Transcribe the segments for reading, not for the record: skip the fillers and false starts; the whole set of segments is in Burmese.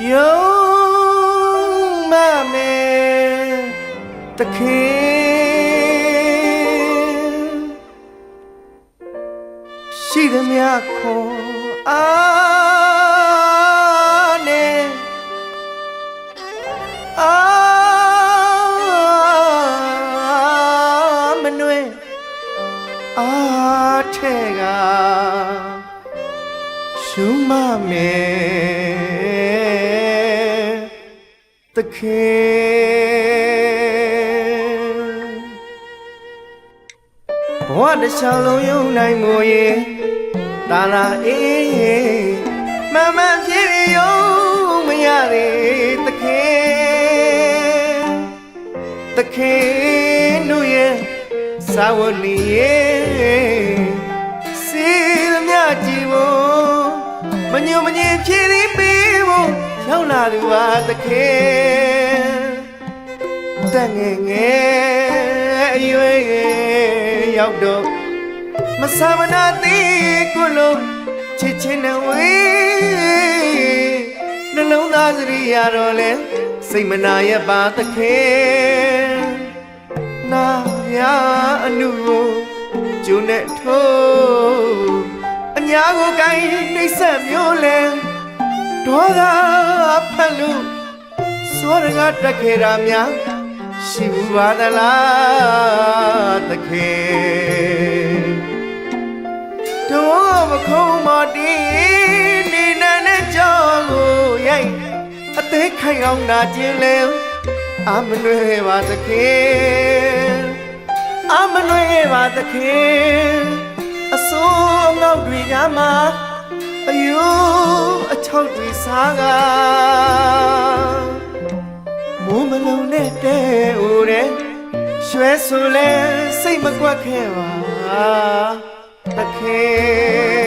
Yo mame the king she the miyako ane manwe atega shumame the king what the shallow you nai moye tara mama phiri yo mayare the king no ye sawoni ye sil mya ji wo manyu manye phiri pe woရောက်လာသူပါသခင်တန်ငယ်ငယ်အရွယ်ရောက်တော့မဆမနာသေးကိုလုံးချစ်ချင်းနဲ့ဝေးနှလုံးသားစရိယာတော့လဲစိတ်မနာရပါသခင်နာရအနုကိုကျုံနဲ့ထိုးအညာကိုကိုင်းနှိမ့်ဆက်မျိုးလဲဒေါသဖတ်လို့စောရကတက်ခဲ့တာများရှိဘူးပါသလားသခင်တို့မခုံးမတင်းနေနဲ့ကြောင်းကိုရိုက်အသေးခိုင်အောင်နာကျင်လဲအမနှွေပါသခင်အမနှွေပါသခင်အစိုးအငေါ့တွေညမှာအယူအချောက်တွေစားကမိုးမလုံးနဲ့တဲဦးတဲ့ရွှဲဆိုလဲစိတ်မကွက်ခဲ့ပါသခင်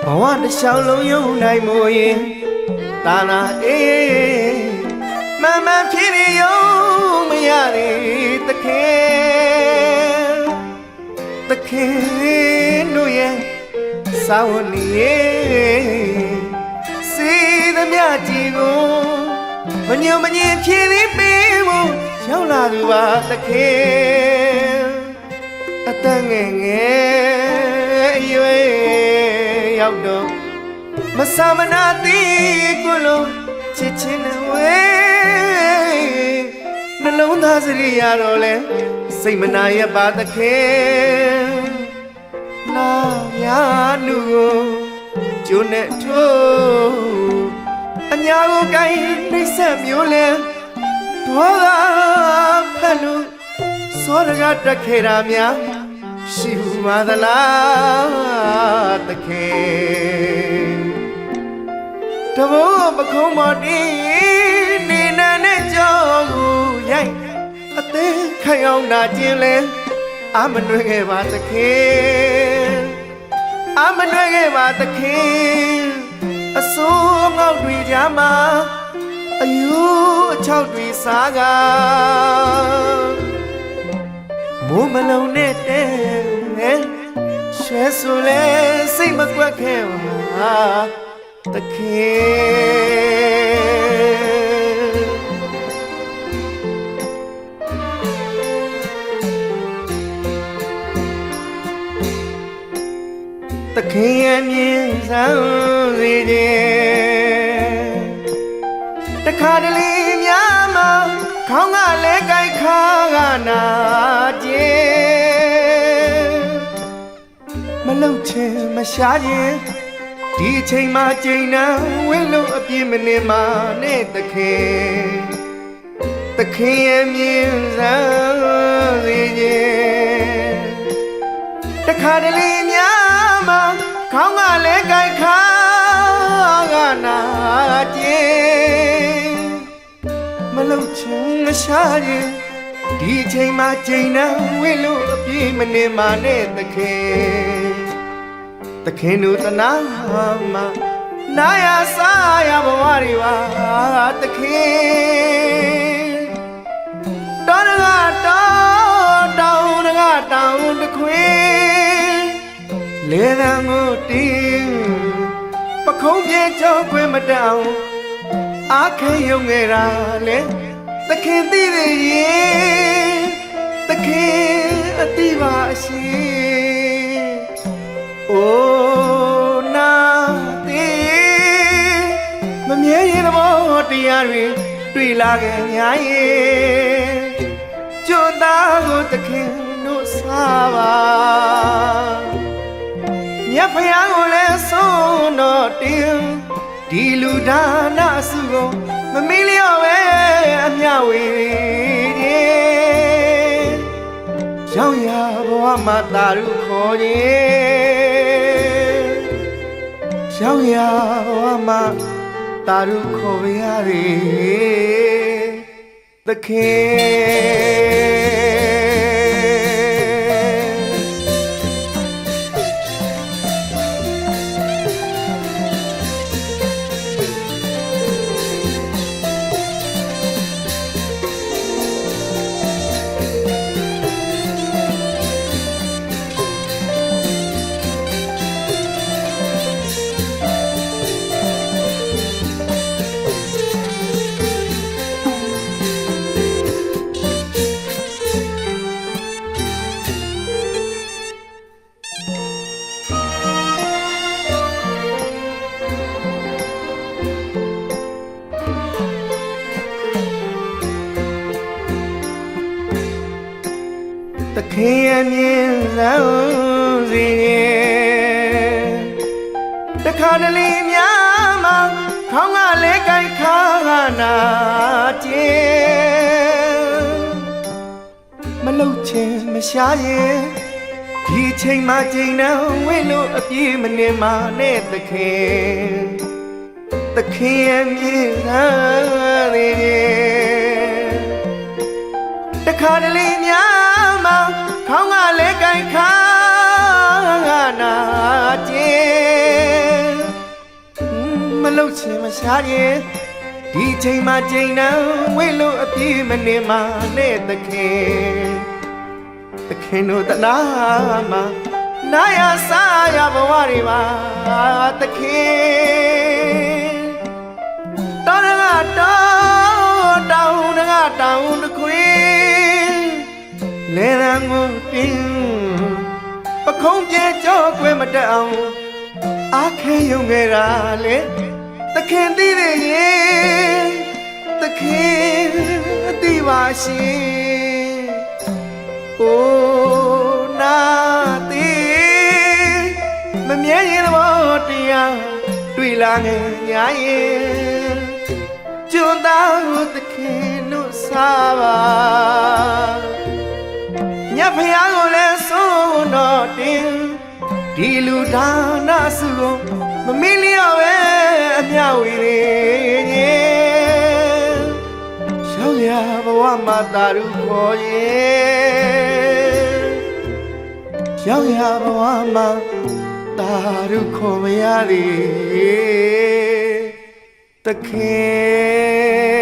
ဘဝတစ်လျှောက်လုံးယုံနိုင်မို့ရင်တာနာမမဖြစ်ရယုံမရသေးသခင်တို့ရဲ့စာဝနေစေသမျှကြည်ကိုမညွန်မညင်ဖြစ်ပြီးပေးဖို့ရောက်လာသူပါသခင်အတန်ငယ်ငယ်အရွယ်ရောက်တော့မဆမနာသေးကိုလုံးချစ်ချင်းနဲ့ဝေးနှလုံးသားစရိယာတော့လဲစိတ်မနာရပါသခင်နာရလူကိုကျိုးနဲ့ထိုးအညာကိုကိုင်းနှိမ့်ဆက်မျိုးလဲဒေါသဖတ်လို့စောရကတက်ခဲ့တာများရှိဘူးပါသလားသခင်တဘောပခုံးမတင်းနေနဲ့ကြောင်းကိုရိုက်အသေးခိုင်အောင်နာကျင်လဲအမနှွေးခဲ့ပါသခင်အမနှွေးခဲ့ပါသခင်အစိုးငေါ့တွေကြားမှာအယူအချောက်တွေစားကမိုးမလုံးနဲ့တဲရွှဲဆိုလဲစိတ်မကွက်ခဲ့ပါသခင်သခင်ရဲ့မြင်ဆောင်စေခြင်းတခါတလေများမှာခေါင်းကလည်းကြိုက်ခါကနာကျင်မလုံချင်မရှားခြင်းဒီအချိန်မှာချိန်နှံဝင်းလို့အပြင်းမနေမှာနဲ့သခင်ရဲ့မြင်ဆောင်စေခြင်းတခါတလေများမှာခေါင်းကလည်းကြိုက်ခါကနာကျင်မလုံချင်မရှားခြင်းဒီအချိန်မှာချိန်နှံဝင်းလို့အပြင်းမနေမှာနဲ့သခင် သခင်တို့တနာမှာနာရစားရဘဝတွေပါသခင်တောင်းတတောင်းတခွေလေသံကိုတင်းပခုံးပြေချောခွေမတောင်းအားခဲယုံငယ်တာလေသခင်သိသေးရဲ့သခင်အတိပါအရှင်အိုးနာသေးမမြဲရင်ဘောတရားတွေတွေ့လာခဲ့များရဲ့ကျွတ်သားကိုသခင်တို့စားပါမြတ်ဖယားကိုလည်းဆုံးတော်တင်ဒီလူဒါနစုကိုမမီလျော့ပဲအမျှဝေခြင်းရောက်ရဘဝမှာတာရုခေါ်ခြင်းရောက်ရဘဝမှာတာရုခေါ်ရသည်သခင်သခင်အမြင်ဆုံးစီတခါတလေများမှာခေါင်းကလေးကိုက်ခါနာကျင်မလုတ်ချင်မရှားရင်ဒီချိန်မှချိန်နှံဝင်းလို့အပြေးမနေမှနဲ့သခင်အမြင်ဆုံးစီတခါတလေများမှာခေါင်းကလေးကိုက်ခါနာကျင်မလုတ်ချင်မရှားရင်ဒီချိန်မှချိန်နှံဝေးလို့အပြေးမနေမှနဲ့သခင်တို့တနာမှာနာရစားရဘဝတွေပါသခင်တောင်းတခွေလေရန်ကိုတင်းပခုံးပြေကြောကွယ်မတက်အောင်အားခဲယုံခဲ့တာလေသခင်သိသေးရဲ့သခင်အတိပါရှင်အိုးနာသေးမမြဲရင်ဘောတရားတွေ့လာငယ်ညာရဲ့ကျွန်းသားကိုသခင်တို့စားပါညဖယားကိုလည်းဆုံးတော်တင်ဒီလူဒါနစုကိုမမီလျော့ပဲအမျှဝေခြင်းရောက်ရဘဝမှာတာရုခေါ်ရင်ရောက်ရဘဝမှာတာရုခေါ်မရသည်သခင်